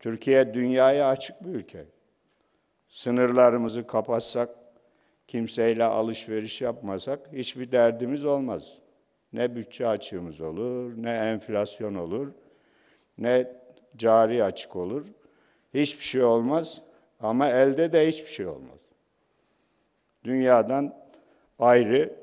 Türkiye dünyaya açık bir ülke. Sınırlarımızı kapatsak, kimseyle alışveriş yapmasak hiçbir derdimiz olmaz. Ne bütçe açığımız olur, ne enflasyon olur, ne cari açık olur. Hiçbir şey olmaz ama elde de hiçbir şey olmaz. Dünyadan ayrı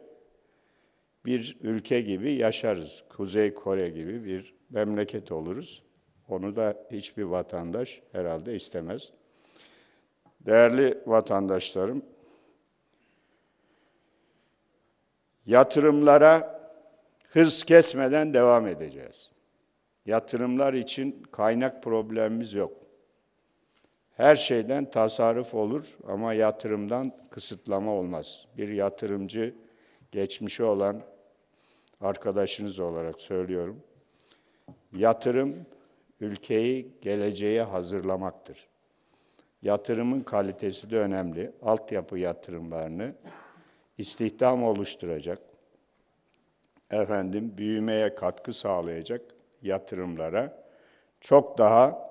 bir ülke gibi yaşarız. Kuzey Kore gibi bir memleket oluruz. Onu da hiçbir vatandaş herhalde istemez. Değerli vatandaşlarım, yatırımlara hız kesmeden devam edeceğiz. Yatırımlar için kaynak problemimiz yok. Her şeyden tasarruf olur ama yatırımdan kısıtlama olmaz. Bir yatırımcı, geçmişi olan arkadaşınız olarak söylüyorum. Yatırım, ülkeyi geleceğe hazırlamaktır. Yatırımın kalitesi de önemli. Altyapı yatırımlarını istihdam oluşturacak, büyümeye katkı sağlayacak yatırımlara çok daha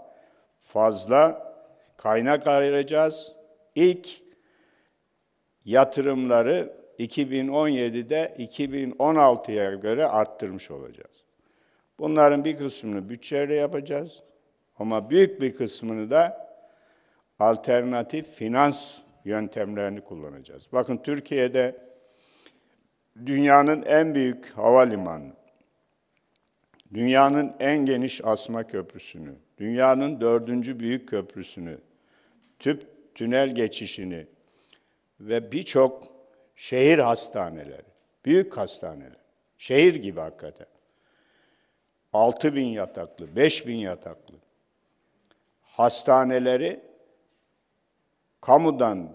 fazla kaynak ayıracağız. İlk yatırımları 2017'de 2016'ya göre arttırmış olacağız. Bunların bir kısmını bütçeyle yapacağız ama büyük bir kısmını da alternatif finans yöntemlerini kullanacağız. Bakın Türkiye'de dünyanın en büyük havalimanı, dünyanın en geniş asma köprüsünü, dünyanın 4. büyük köprüsünü, tüp tünel geçişini ve birçok şehir hastaneleri, büyük hastaneler, şehir gibi hakikaten, 6.000 yataklı, 5.000 yataklı hastaneleri kamudan,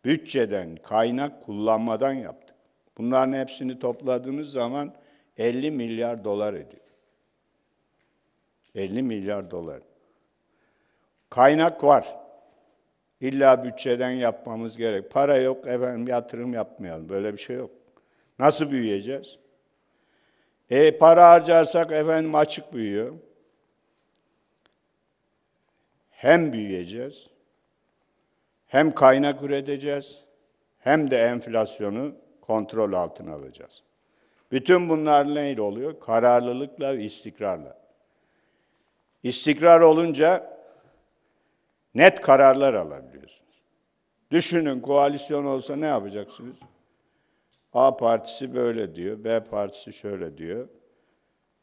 bütçeden, kaynak kullanmadan yaptık. Bunların hepsini topladığınız zaman 50 milyar dolar ediyor. 50 milyar dolar. Kaynak var. İlla bütçeden yapmamız gerek. Para yok, yatırım yapmayalım. Böyle bir şey yok. Nasıl büyüyeceğiz? Para harcarsak açık büyüyor. Hem büyüyeceğiz, hem kaynak üreteceğiz, hem de enflasyonu kontrol altına alacağız. Bütün bunlar neyle oluyor? Kararlılıkla ve istikrarla. İstikrar olunca net kararlar alabiliyorsunuz. Düşünün koalisyon olsa ne yapacaksınız? A partisi böyle diyor, B partisi şöyle diyor.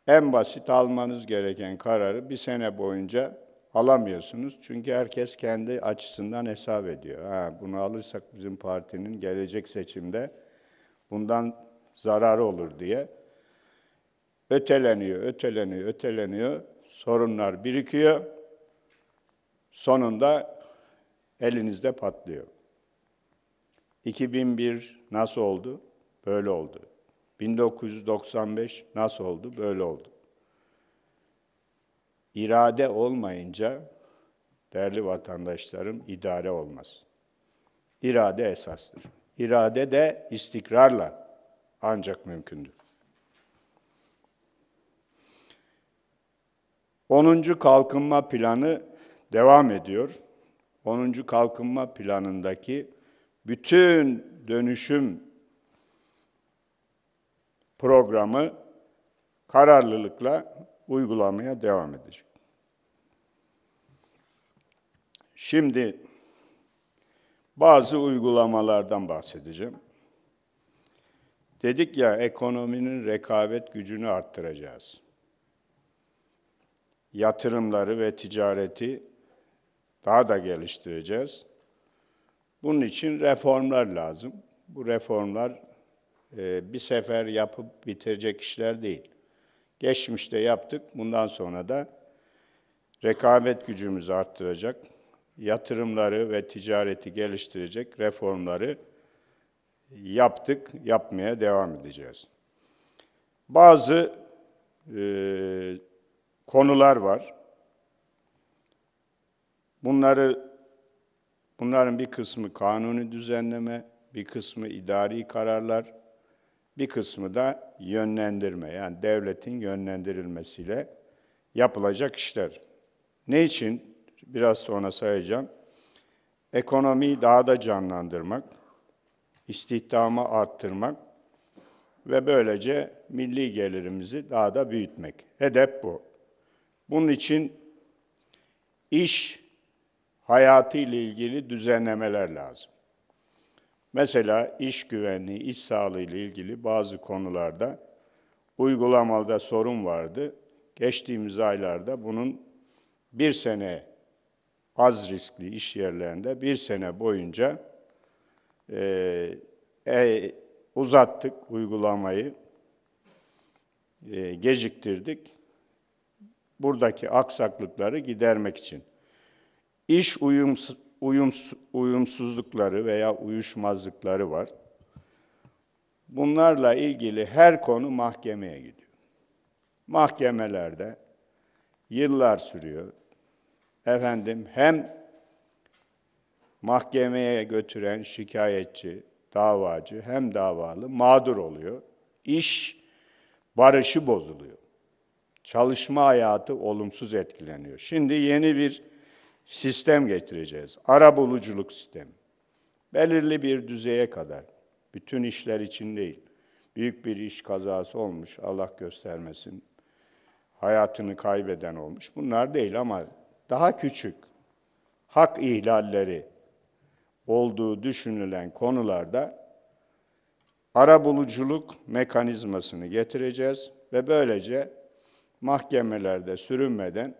En basit almanız gereken kararı bir sene boyunca alamıyorsunuz. Çünkü herkes kendi açısından hesap ediyor. Bunu alırsak bizim partinin gelecek seçimde bundan zararı olur diye. Öteleniyor. Sorunlar birikiyor. Sonunda elinizde patlıyor. 2001 nasıl oldu? Böyle oldu. 1995 nasıl oldu? Böyle oldu. İrade olmayınca, değerli vatandaşlarım, idare olmaz. İrade esastır. İrade de istikrarla ancak mümkündür. 10. Kalkınma Planı devam ediyor. 10. Kalkınma Planı'ndaki bütün dönüşüm programı kararlılıkla uygulamaya devam edecek. Şimdi bazı uygulamalardan bahsedeceğim. Dedik ya, ekonominin rekabet gücünü arttıracağız. Yatırımları ve ticareti daha da geliştireceğiz. Bunun için reformlar lazım. Bu reformlar bir sefer yapıp bitirecek işler değil. Geçmişte yaptık, bundan sonra da rekabet gücümüzü arttıracak, yatırımları ve ticareti geliştirecek reformları yaptık, yapmaya devam edeceğiz. Bazı konular var. Bunların bir kısmı kanuni düzenleme, bir kısmı idari kararlar, bir kısmı da yönlendirme, yani devletin yönlendirilmesiyle yapılacak işler. Ne için biraz sonra sayacağım. Ekonomiyi daha da canlandırmak, istihdamı arttırmak ve böylece milli gelirimizi daha da büyütmek. Hedef bu. Bunun için iş hayatı ile ilgili düzenlemeler lazım. Mesela iş güvenliği, iş sağlığı ile ilgili bazı konularda uygulamada sorun vardı. Geçtiğimiz aylarda bunun bir sene az riskli iş yerlerinde bir sene boyunca uzattık uygulamayı, geciktirdik. Buradaki aksaklıkları gidermek için. İş uyumsuzlukları veya uyuşmazlıkları var. Bunlarla ilgili her konu mahkemeye gidiyor. Mahkemelerde yıllar sürüyor. Hem mahkemeye götüren şikayetçi, davacı hem davalı mağdur oluyor. İş barışı bozuluyor. Çalışma hayatı olumsuz etkileniyor. Şimdi yeni bir sistem getireceğiz. Arabuluculuk sistemi. Belirli bir düzeye kadar. Bütün işler için değil. Büyük bir iş kazası olmuş, Allah göstermesin. Hayatını kaybeden olmuş. Bunlar değil ama daha küçük hak ihlalleri olduğu düşünülen konularda arabuluculuk mekanizmasını getireceğiz ve böylece mahkemelerde sürünmeden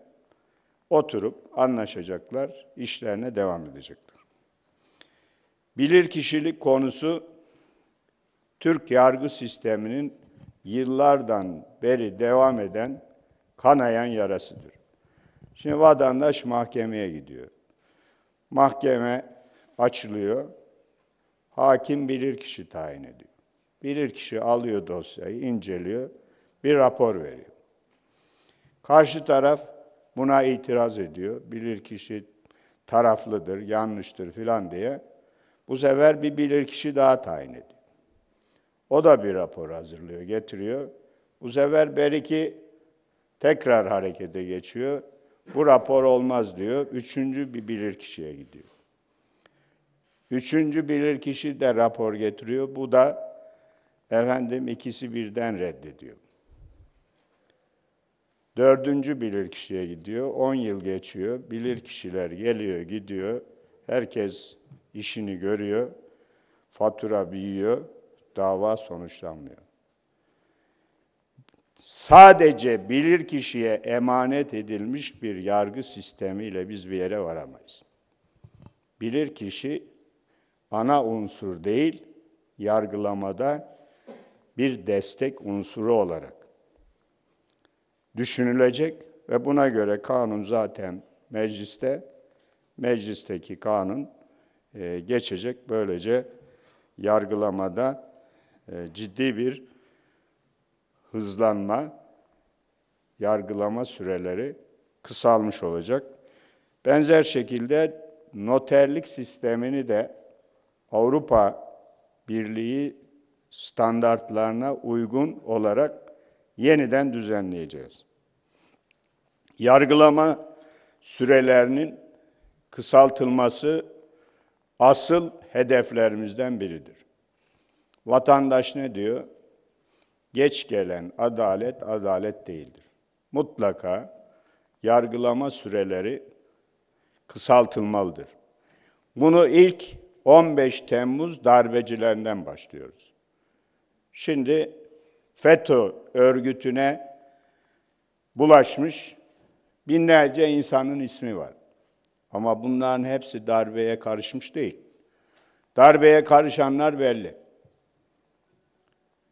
oturup anlaşacaklar, işlerine devam edecekler. Bilirkişilik konusu Türk yargı sisteminin yıllardan beri devam eden kanayan yarasıdır. Şimdi vatandaş mahkemeye gidiyor. Mahkeme açılıyor. Hakim bilirkişi tayin ediyor. Bilirkişi alıyor dosyayı, inceliyor, bir rapor veriyor. Karşı taraf buna itiraz ediyor. Bilirkişi taraflıdır, yanlıştır filan diye. Bu sefer bir bilirkişi daha tayin ediyor. O da bir rapor hazırlıyor, getiriyor. Bu sefer belki tekrar harekete geçiyor. Bu rapor olmaz diyor. Üçüncü bir bilirkişiye gidiyor. Üçüncü bilirkişi de rapor getiriyor. Bu da ikisi birden reddediyor. Dördüncü bilirkişiye gidiyor. 10 yıl geçiyor. Bilirkişiler geliyor, gidiyor. Herkes işini görüyor. Fatura büyüyor. Dava sonuçlanmıyor. Sadece bilirkişiye emanet edilmiş bir yargı sistemiyle biz bir yere varamayız. Bilirkişi ana unsur değil, yargılamada bir destek unsuru olarak düşünülecek ve buna göre kanun zaten meclisteki kanun geçecek. Böylece yargılamada ciddi bir hızlanma, yargılama süreleri kısalmış olacak. Benzer şekilde noterlik sistemini de Avrupa Birliği standartlarına uygun olarak yeniden düzenleyeceğiz. Yargılama sürelerinin kısaltılması asıl hedeflerimizden biridir. Vatandaş ne diyor? Geç gelen adalet, adalet değildir. Mutlaka yargılama süreleri kısaltılmalıdır. Bunu ilk 15 Temmuz darbecilerinden başlıyoruz. Şimdi FETÖ örgütüne bulaşmış binlerce insanın ismi var. Ama bunların hepsi darbeye karışmış değil. Darbeye karışanlar belli.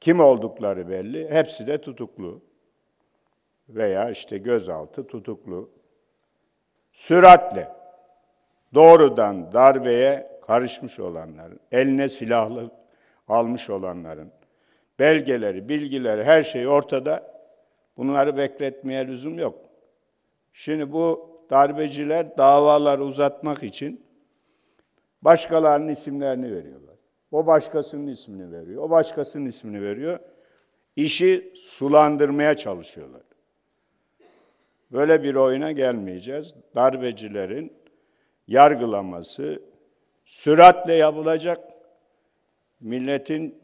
Kim oldukları belli. Hepsi de tutuklu. Veya gözaltı tutuklu. Süratle doğrudan darbeye karışmış olanların, eline silahlı almış olanların, belgeleri, bilgileri, her şey ortada. Bunları bekletmeye lüzum yok. Şimdi bu darbeciler davaları uzatmak için başkalarının isimlerini veriyorlar. O başkasının ismini veriyor, o başkasının ismini veriyor. İşi sulandırmaya çalışıyorlar. Böyle bir oyuna gelmeyeceğiz. Darbecilerin yargılaması süratle yapılacak. Milletin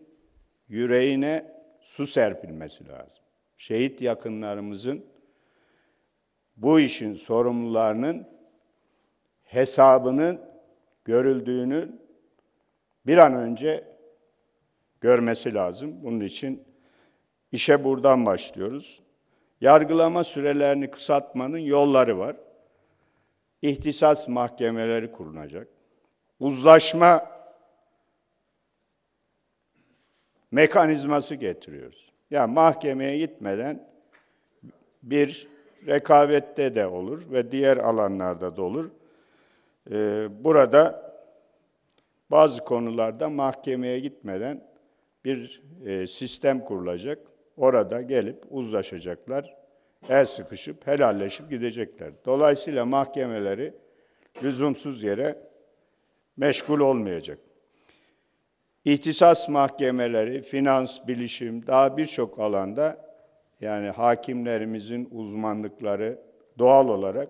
yüreğine su serpilmesi lazım. Şehit yakınlarımızın bu işin sorumlularının hesabının görüldüğünü bir an önce görmesi lazım. Bunun için işe buradan başlıyoruz. Yargılama sürelerini kısaltmanın yolları var. İhtisas mahkemeleri kurulacak. Uzlaşma mekanizması getiriyoruz. Yani mahkemeye gitmeden bir rekabette de olur ve diğer alanlarda da olur. Burada bazı konularda mahkemeye gitmeden bir sistem kurulacak. Orada gelip uzlaşacaklar, el sıkışıp, helalleşip gidecekler. Dolayısıyla mahkemeleri lüzumsuz yere meşgul olmayacak. İhtisas mahkemeleri, finans, bilişim, daha birçok alanda yani hakimlerimizin uzmanlıkları doğal olarak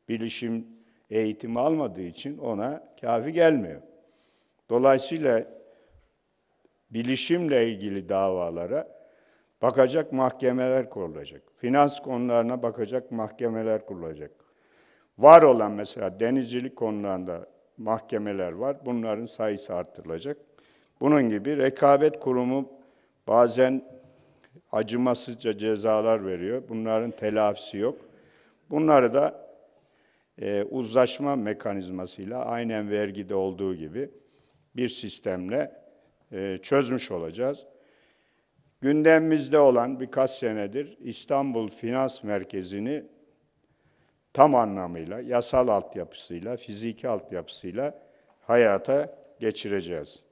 bilişim eğitimi almadığı için ona kafi gelmiyor. Dolayısıyla bilişimle ilgili davalara bakacak mahkemeler kurulacak. Finans konularına bakacak mahkemeler kurulacak. Var olan mesela denizcilik konularında mahkemeler var. Bunların sayısı artırılacak. Bunun gibi rekabet kurumu bazen acımasızca cezalar veriyor. Bunların telafisi yok. Bunları da uzlaşma mekanizmasıyla aynen vergide olduğu gibi bir sistemle çözmüş olacağız. Gündemimizde olan birkaç senedir İstanbul Finans Merkezi'ni tam anlamıyla, yasal altyapısıyla, fiziki altyapısıyla hayata geçireceğiz.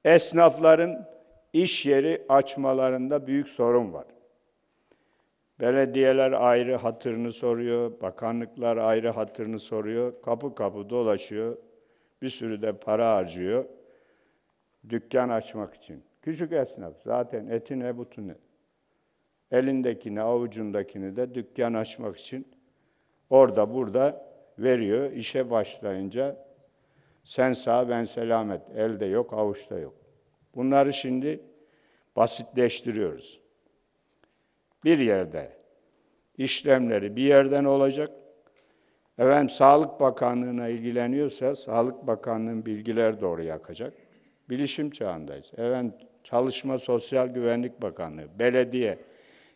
Esnafların iş yeri açmalarında büyük sorun var. Belediyeler ayrı hatırını soruyor, bakanlıklar ayrı hatırını soruyor, kapı kapı dolaşıyor, bir sürü de para harcıyor dükkan açmak için. Küçük esnaf zaten etine butune, elindekini, avucundakini de dükkan açmak için orada burada veriyor. İşe başlayınca sen sağ ben selamet, elde yok, avuçta yok. Bunları şimdi basitleştiriyoruz. Bir yerde işlemleri bir yerden olacak. Efendim Sağlık Bakanlığı'na ilgileniyorsa Sağlık Bakanlığı'nın bilgileri de oraya akacak. Bilişim çağındayız. Efendim Çalışma Sosyal Güvenlik Bakanlığı, belediye,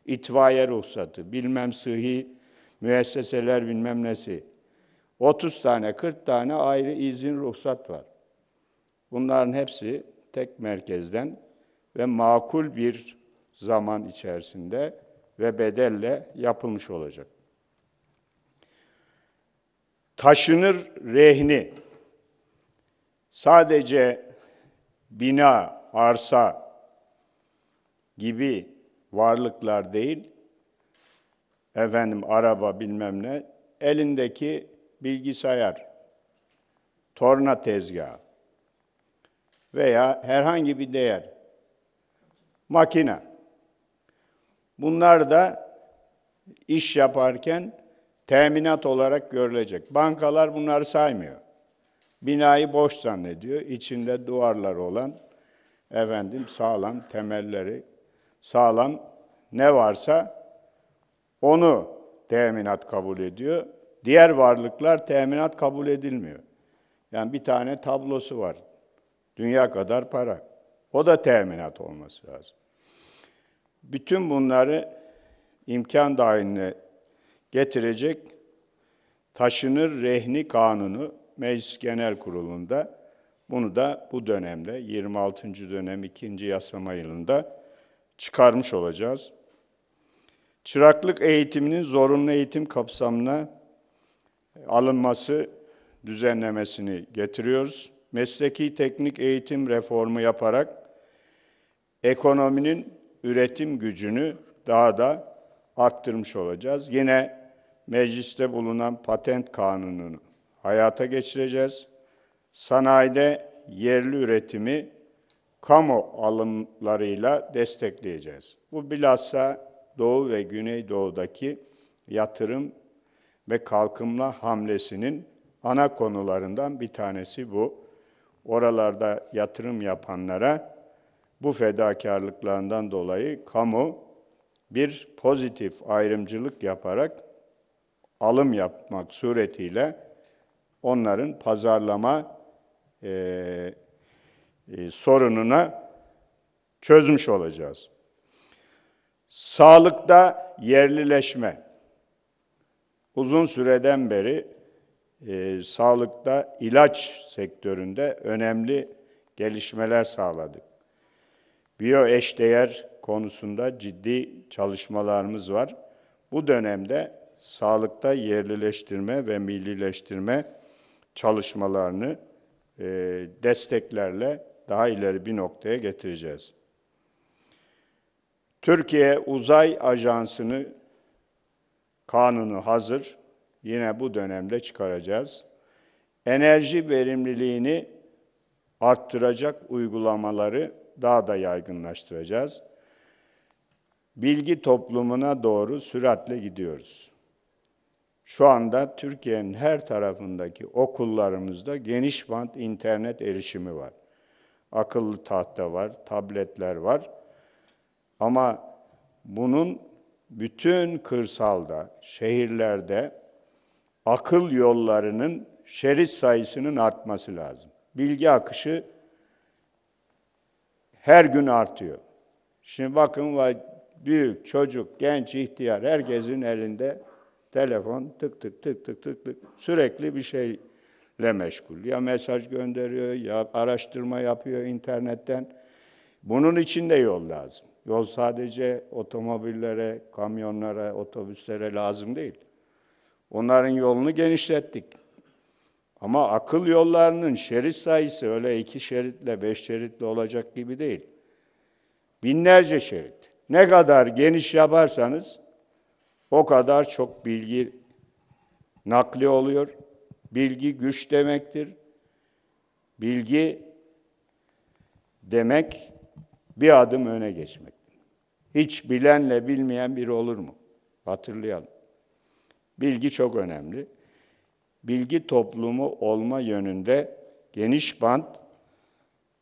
itfaiye ruhsatı, bilmem sıhhi müesseseler bilmem nesi. 30 tane, 40 tane ayrı izin ruhsat var. Bunların hepsi tek merkezden ve makul bir zaman içerisinde ve bedelle yapılmış olacak. Taşınır rehni sadece bina, arsa gibi varlıklar değil, araba bilmem ne, elindeki bilgisayar, torna tezgahı veya herhangi bir değer, makine. Bunlar da iş yaparken teminat olarak görülecek. Bankalar bunları saymıyor. Binayı boş zannediyor. İçinde duvarları olan, sağlam temelleri, sağlam ne varsa onu teminat kabul ediyor. Diğer varlıklar teminat kabul edilmiyor. Yani bir tane tablosu var. Dünya kadar para. O da teminat olması lazım. Bütün bunları imkan dahiline getirecek taşınır rehni kanunu Meclis Genel Kurulu'nda bunu da bu dönemde 26. dönem 2. yasama yılında çıkarmış olacağız. Çıraklık eğitiminin zorunlu eğitim kapsamına alınması düzenlemesini getiriyoruz. Mesleki teknik eğitim reformu yaparak ekonominin üretim gücünü daha da arttırmış olacağız. Yine mecliste bulunan patent kanununu hayata geçireceğiz. Sanayide yerli üretimi kamu alımlarıyla destekleyeceğiz. Bu bilhassa Doğu ve Güneydoğu'daki yatırım ve kalkınma hamlesinin ana konularından bir tanesi bu. Oralarda yatırım yapanlara bu fedakarlıklarından dolayı kamu bir pozitif ayrımcılık yaparak alım yapmak suretiyle onların pazarlama sorununa çözmüş olacağız. Sağlıkta yerlileşme. Uzun süreden beri sağlıkta ilaç sektöründe önemli gelişmeler sağladık. Biyoeşdeğer konusunda ciddi çalışmalarımız var. Bu dönemde sağlıkta yerlileştirme ve millileştirme çalışmalarını desteklerle daha ileri bir noktaya getireceğiz. Türkiye Uzay Ajansı'nı kanunu hazır. Yine bu dönemde çıkaracağız. Enerji verimliliğini arttıracak uygulamaları daha da yaygınlaştıracağız. Bilgi toplumuna doğru süratle gidiyoruz. Şu anda Türkiye'nin her tarafındaki okullarımızda geniş bant internet erişimi var. Akıllı tahta var, tabletler var. Ama bunun bütün kırsalda, şehirlerde akıl yollarının şerit sayısının artması lazım. Bilgi akışı her gün artıyor. Şimdi bakın, büyük, çocuk, genç, ihtiyar herkesin elinde telefon tık tık tık tık tık tık sürekli bir şeyle meşgul. Ya mesaj gönderiyor ya araştırma yapıyor internetten. Bunun için de yol lazım. Yol sadece otomobillere, kamyonlara, otobüslere lazım değil. Onların yolunu genişlettik. Ama akıl yollarının şerit sayısı öyle 2 şeritle 5 şeritli olacak gibi değil. Binlerce şerit. Ne kadar geniş yaparsanız o kadar çok bilgi nakli oluyor. Bilgi güç demektir. Bilgi demek bir adım öne geçmek. Hiç bilenle bilmeyen biri olur mu? Hatırlayalım. Bilgi çok önemli. Bilgi toplumu olma yönünde geniş bant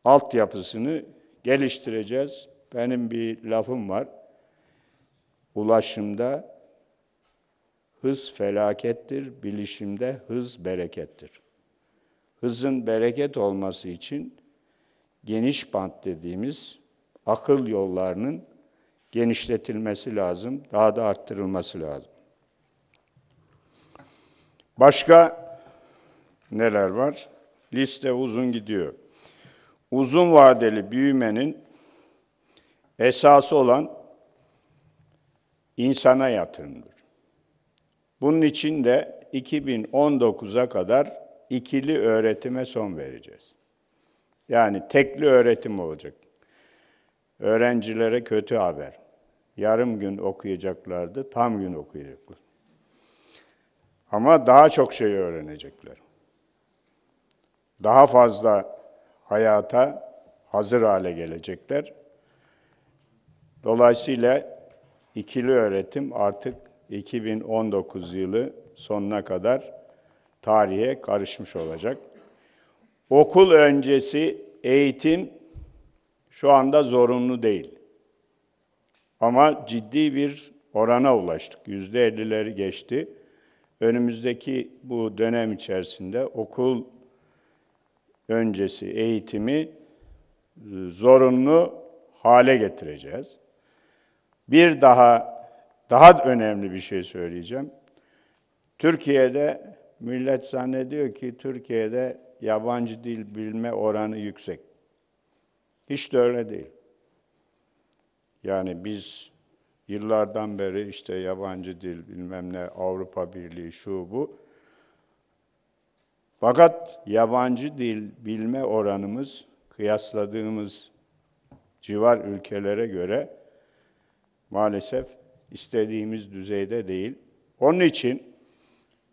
altyapısını geliştireceğiz. Benim bir lafım var. Ulaşımda hız felakettir, bilişimde hız berekettir. Hızın bereket olması için geniş bant dediğimiz akıl yollarının genişletilmesi lazım, daha da arttırılması lazım. Başka neler var? Liste uzun gidiyor. Uzun vadeli büyümenin esası olan insana yatırımdır. Bunun için de 2019'a kadar ikili öğretime son vereceğiz. Yani tekli öğretim olacak. Öğrencilere kötü haber. Yarım gün okuyacaklardı, tam gün okuyacaklar. Ama daha çok şey öğrenecekler. Daha fazla hayata hazır hale gelecekler. Dolayısıyla ikili öğretim artık 2019 yılı sonuna kadar tarihe karışmış olacak. Okul öncesi eğitim şu anda zorunlu değil. Ama ciddi bir orana ulaştık. %50'leri geçti. Önümüzdeki bu dönem içerisinde okul öncesi eğitimi zorunlu hale getireceğiz. Bir daha önemli bir şey söyleyeceğim. Türkiye'de millet zannediyor ki Türkiye'de yabancı dil bilme oranı yüksek. Hiç de öyle değil. Yani biz yıllardan beri işte yabancı dil bilmem ne Avrupa Birliği şu bu. Fakat yabancı dil bilme oranımız kıyasladığımız civar ülkelere göre maalesef istediğimiz düzeyde değil. Onun için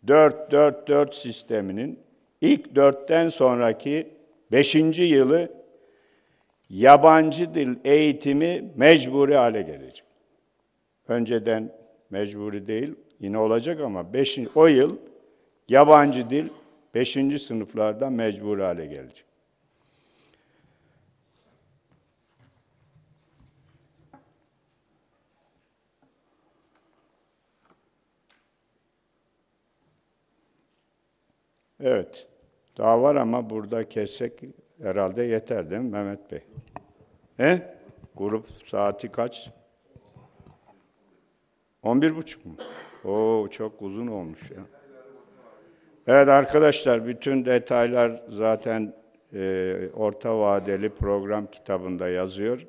4-4-4 sisteminin ilk 4'ten sonraki 5. yılı yabancı dil eğitimi mecburi hale gelecek. Önceden mecburi değil, yine olacak ama o yıl yabancı dil 5. sınıflarda mecbur hale gelecek. Evet. Daha var ama burada kessek herhalde yeter değil mi Mehmet Bey? He? Grup saati kaç? 11.30 mu? Oo, çok uzun olmuş ya. Evet arkadaşlar, bütün detaylar zaten orta vadeli program kitabında yazıyor.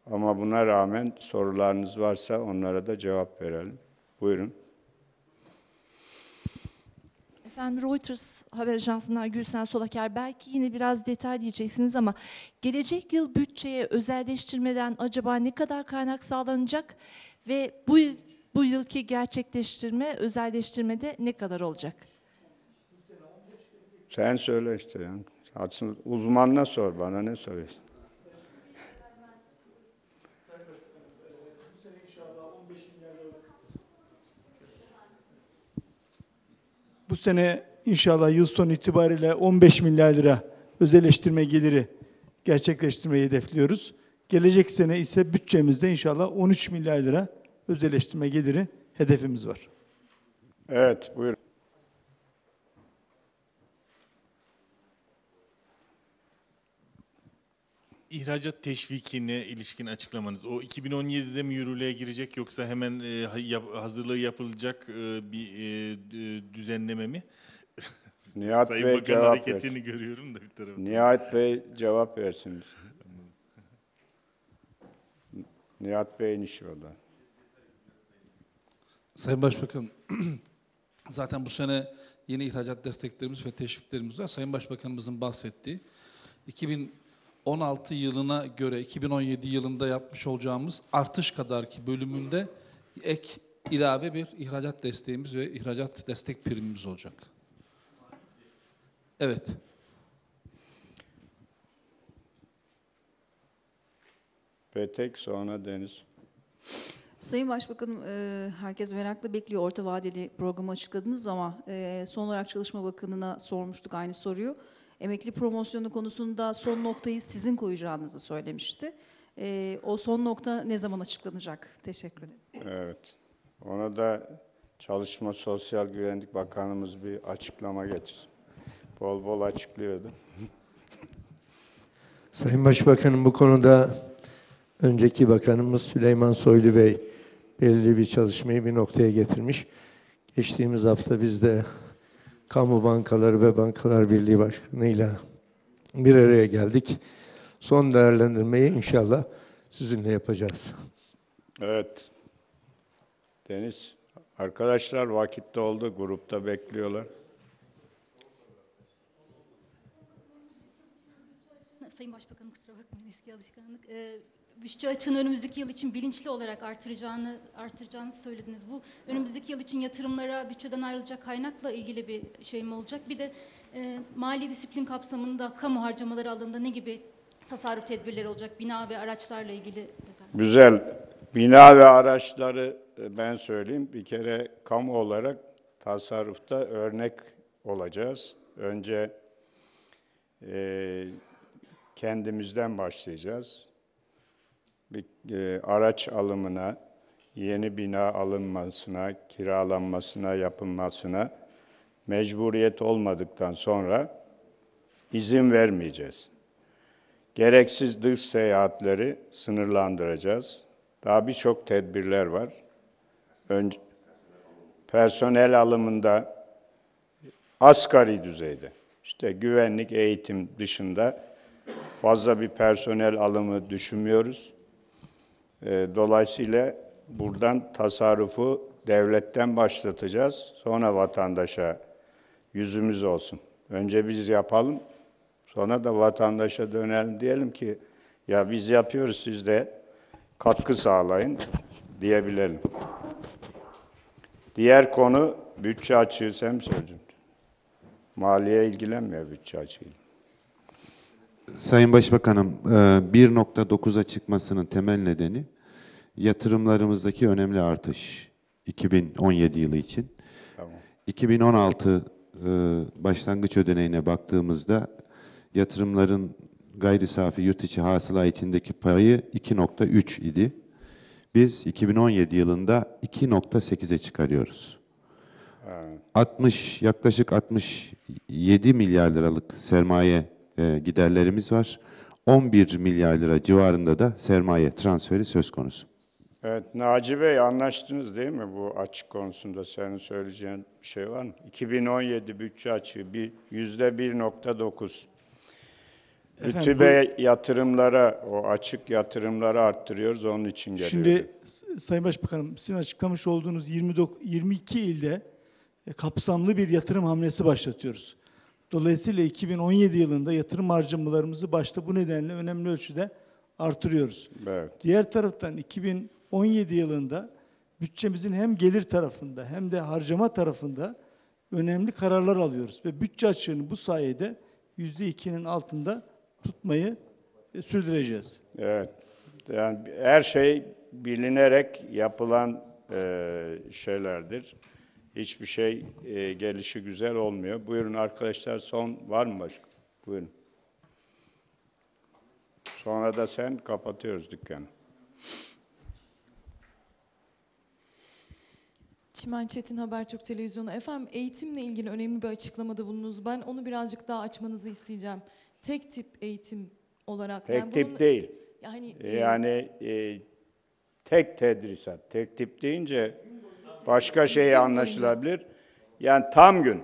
Ama buna rağmen sorularınız varsa onlara da cevap verelim. Buyurun. Efendim Reuters haber ajansından Gülsen Solaker, belki yine biraz detay diyeceksiniz ama gelecek yıl bütçeye özelleştirmeden acaba ne kadar kaynak sağlanacak ve bu yılki gerçekleştirme, özelleştirmede ne kadar olacak? Sen söyle işte yani. Aslında uzmanına sor, bana ne soruyorsun? Bu sene inşallah yıl sonu itibariyle 15 milyar lira özelleştirme geliri gerçekleştirmeyi hedefliyoruz. Gelecek sene ise bütçemizde inşallah 13 milyar lira özelleştirme geliri hedefimiz var. Evet, buyurun. İhracat teşvikine ilişkin açıklamanız, o 2017'de mi yürürlüğe girecek yoksa hemen hazırlığı yapılacak bir düzenleme mi? Nihat Sayın Bey Bakan cevap hareketini versin. görüyorum da bir taraftan. Nihat Bey cevap versin. Nihat Bey'in işi o da. Sayın Başbakan, zaten bu sene yeni ihracat desteklerimiz ve teşviklerimiz var. Sayın Başbakanımızın bahsettiği 2016 yılına göre 2017 yılında yapmış olacağımız artış kadarki bölümünde ek ilave bir ihracat desteğimiz ve ihracat destek primimiz olacak. Evet. Petek, sonra Deniz. Sayın Başbakanım, herkes merakla bekliyor. Orta vadeli programı açıkladınız ama son olarak Çalışma Bakanı'na sormuştuk aynı soruyu. Emekli promosyonu konusunda son noktayı sizin koyacağınızı söylemişti. O son nokta ne zaman açıklanacak? Teşekkür ederim. Evet. Ona da Çalışma Sosyal Güvenlik Bakanımız bir açıklama getirsin. Bol bol açıklıyordu. Sayın Başbakanım, bu konuda önceki bakanımız Süleyman Soylu Bey belirli bir çalışmayı bir noktaya getirmiş. Geçtiğimiz hafta biz de Kamu Bankaları ve Bankalar Birliği Başkanı'yla bir araya geldik. Son değerlendirmeyi inşallah sizinle yapacağız. Evet. Deniz, arkadaşlar vakit doldu. Grupta bekliyorlar. Sayın Başbakanım, kusura bakmayın, eski alışkanlık. Bütçe açığını önümüzdeki yıl için bilinçli olarak artıracağını söylediniz. Bu önümüzdeki yıl için yatırımlara bütçeden ayrılacak kaynakla ilgili bir şey mi olacak? Bir de mali disiplin kapsamında kamu harcamaları alanında ne gibi tasarruf tedbirleri olacak? Bina ve araçlarla ilgili özellikle. Güzel. Bina ve araçları ben söyleyeyim. Bir kere kamu olarak tasarrufta örnek olacağız. Önce kendimizden başlayacağız. Araç alımına, yeni bina alınmasına, kiralanmasına, yapılmasına mecburiyet olmadıktan sonra izin vermeyeceğiz. Gereksiz dış seyahatleri sınırlandıracağız. Daha birçok tedbirler var. Personel alımında asgari düzeyde, işte güvenlik, eğitim dışında fazla bir personel alımı düşünmüyoruz. Dolayısıyla buradan tasarrufu devletten başlatacağız. Sonra vatandaşa yüzümüz olsun. Önce biz yapalım, sonra da vatandaşa dönelim, diyelim ki ya biz yapıyoruz, siz de katkı sağlayın diyebilelim. Diğer konu bütçe açığı, sen mi söyledin? Maliye ilgilenmiyor bütçe açığıyla. Sayın Başbakanım, 1.9'a çıkmasının temel nedeni yatırımlarımızdaki önemli artış. 2017 yılı için. Tamam. 2016 başlangıç ödeneğine baktığımızda yatırımların gayri safi yurt içi hasıla içindeki payı 2,3 idi. Biz 2017 yılında 2,8'e çıkarıyoruz. Yaklaşık 67 milyar liralık sermaye giderlerimiz var. 11 milyar lira civarında da sermaye transferi söz konusu. Evet, Naci Bey anlaştınız değil mi bu açık konusunda? Senin söyleyeceğin bir şey var mı? 2017 bütçe açığı %1,9. Rütübe yatırımlara, o açık yatırımları arttırıyoruz, onun için geliyor. Şimdi Sayın Başbakanım, sizin açıklamış olduğunuz 22 ilde kapsamlı bir yatırım hamlesi başlatıyoruz. Dolayısıyla 2017 yılında yatırım harcamalarımızı başta bu nedenle önemli ölçüde artırıyoruz. Evet. Diğer taraftan 2017 yılında bütçemizin hem gelir tarafında hem de harcama tarafında önemli kararlar alıyoruz. Ve bütçe açığını bu sayede %2'nin altında tutmayı sürdüreceğiz. Evet. Yani her şey bilinerek yapılan şeylerdir. Hiçbir şey gelişi güzel olmuyor. Buyurun arkadaşlar, son var mı başka? Buyurun. Sonra da sen kapatıyoruz dükkanı. Çimen Çetin, Habertürk Televizyonu. Efendim, eğitimle ilgili önemli bir açıklamada bulundunuz. Ben onu birazcık daha açmanızı isteyeceğim. Tek tip eğitim olarak. Tek tip değil. Yani tek tedrisat. Tek tip deyince başka şey anlaşılabilir. Yani tam gün.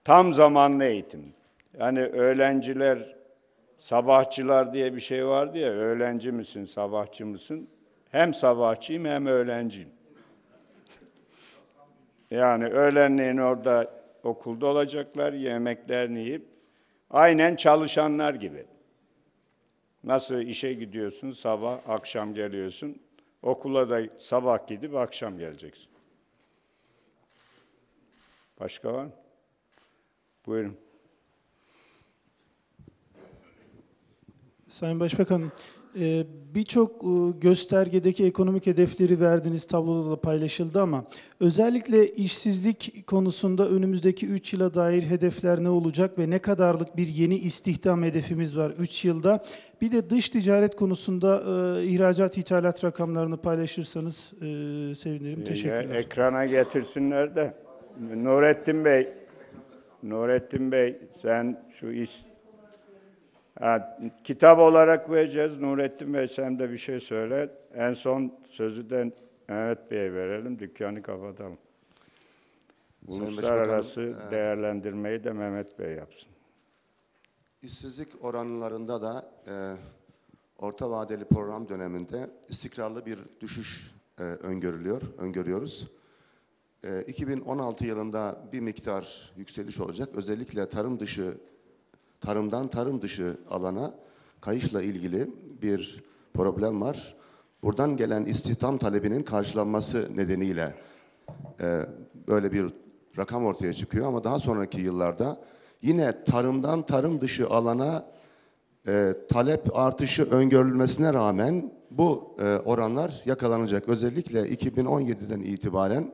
Tam zamanlı eğitim. Yani öğrenciler, sabahçılar diye bir şey vardı ya, öğlenci misin, sabahçı mısın? Hem sabahçıyım hem öğlenciyim. Yani öğlenleyin orada okulda olacaklar, yemeklerini yiyip, aynen çalışanlar gibi. Nasıl işe gidiyorsun, sabah, akşam geliyorsun. Okula da sabah gidip akşam geleceksin. Başka var mı? Buyurun. Sayın Başbakanım, birçok göstergedeki ekonomik hedefleri verdiğiniz tabloda da paylaşıldı ama özellikle işsizlik konusunda önümüzdeki 3 yıla dair hedefler ne olacak ve ne kadarlık bir yeni istihdam hedefimiz var 3 yılda? Bir de dış ticaret konusunda ihracat, ithalat rakamlarını paylaşırsanız sevinirim. Teşekkürler. Ekrana getirsinler de. Nurettin Bey, sen şu kitap olarak vereceğiz. Nurettin Bey, sen de bir şey söyle. En son sözü de Mehmet Bey'e verelim. Dükkanı kapatalım. Uluslararası değerlendirmeyi de Mehmet Bey yapsın. İşsizlik oranlarında da orta vadeli program döneminde istikrarlı bir düşüş öngörüyoruz. 2016 yılında bir miktar yükseliş olacak. Özellikle tarımdan tarım dışı alana kayışla ilgili bir problem var. Buradan gelen istihdam talebinin karşılanması nedeniyle böyle bir rakam ortaya çıkıyor. Ama daha sonraki yıllarda yine tarımdan tarım dışı alana talep artışı öngörülmesine rağmen bu oranlar yakalanacak. Özellikle 2017'den itibaren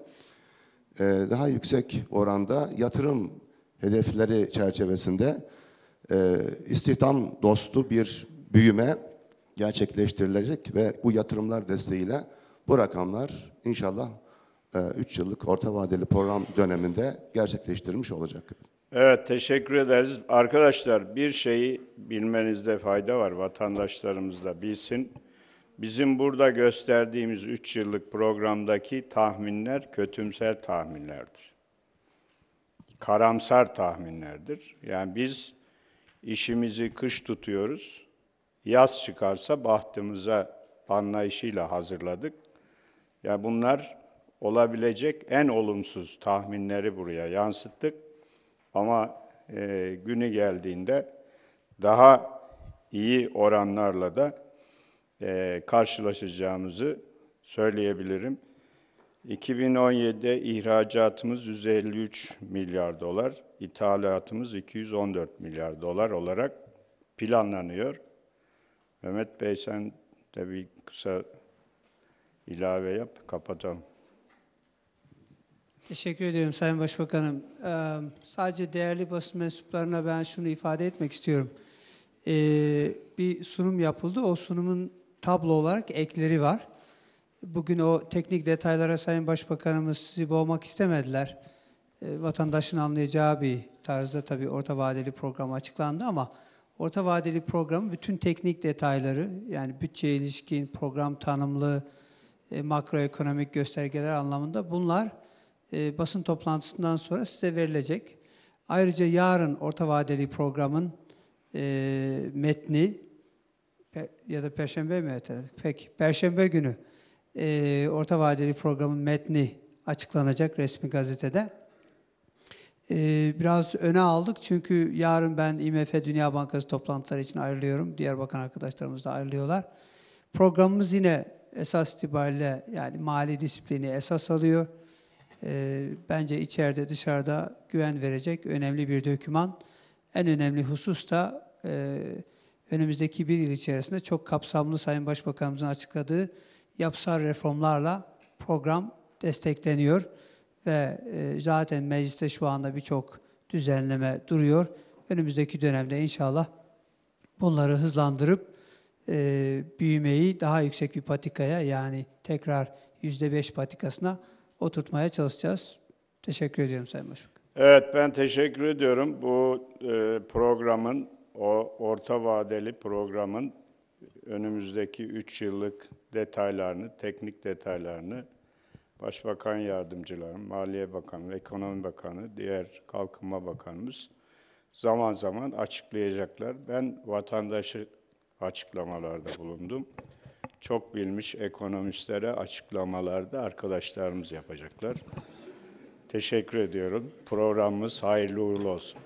daha yüksek oranda yatırım hedefleri çerçevesinde istihdam dostu bir büyüme gerçekleştirilecek ve bu yatırımlar desteğiyle bu rakamlar inşallah 3 yıllık orta vadeli program döneminde gerçekleştirilmiş olacak. Evet, teşekkür ederiz. Arkadaşlar, bir şeyi bilmenizde fayda var, vatandaşlarımız da bilsin. Bizim burada gösterdiğimiz 3 yıllık programdaki tahminler kötümser tahminlerdir. Karamsar tahminlerdir. Yani biz işimizi kış tutuyoruz, yaz çıkarsa bahtımıza anlayışıyla hazırladık. Yani bunlar olabilecek en olumsuz tahminleri buraya yansıttık. Ama günü geldiğinde daha iyi oranlarla da karşılaşacağımızı söyleyebilirim. 2017'de ihracatımız 153 milyar dolar, ithalatımız 214 milyar dolar olarak planlanıyor. Mehmet Bey, sen de bir kısa ilave yap, kapatalım. Teşekkür ediyorum Sayın Başbakanım. Sadece değerli basın mensuplarına ben şunu ifade etmek istiyorum. Bir sunum yapıldı. O sunumun tablo olarak ekleri var. Bugün o teknik detaylara Sayın Başbakanımız sizi boğmak istemediler. Vatandaşın anlayacağı bir tarzda tabii orta vadeli program açıklandı ama orta vadeli programın bütün teknik detayları, yani bütçeye ilişkin program tanımlı, makroekonomik göstergeler anlamında bunlar basın toplantısından sonra size verilecek. Ayrıca yarın orta vadeli programın metni ya da Perşembe mi erteledik? Peki, Perşembe günü orta vadeli programın metni açıklanacak resmi gazetede. Biraz öne aldık çünkü yarın ben IMF Dünya Bankası toplantıları için ayrılıyorum. Diğer bakan arkadaşlarımız da ayrılıyorlar. Programımız yine esas itibariyle yani mali disiplini esas alıyor. Bence içeride dışarıda güven verecek önemli bir doküman. En önemli husus da önümüzdeki bir yıl içerisinde çok kapsamlı Sayın Başbakanımızın açıkladığı yapısal reformlarla program destekleniyor. Ve zaten mecliste şu anda birçok düzenleme duruyor. Önümüzdeki dönemde inşallah bunları hızlandırıp büyümeyi daha yüksek bir patikaya yani tekrar %5 patikasına oturtmaya çalışacağız. Teşekkür ediyorum Sayın Başbakan. Evet, ben teşekkür ediyorum. Bu programın, o orta vadeli programın önümüzdeki 3 yıllık detaylarını, teknik detaylarını Başbakan Yardımcılarım, Maliye Bakanı, Ekonomi Bakanı, diğer Kalkınma Bakanımız zaman zaman açıklayacaklar. Ben vatandaşı açıklamalarda bulundum. Çok bilmiş ekonomistlere açıklamalarda arkadaşlarımız yapacaklar. Teşekkür ediyorum. Programımız hayırlı uğurlu olsun.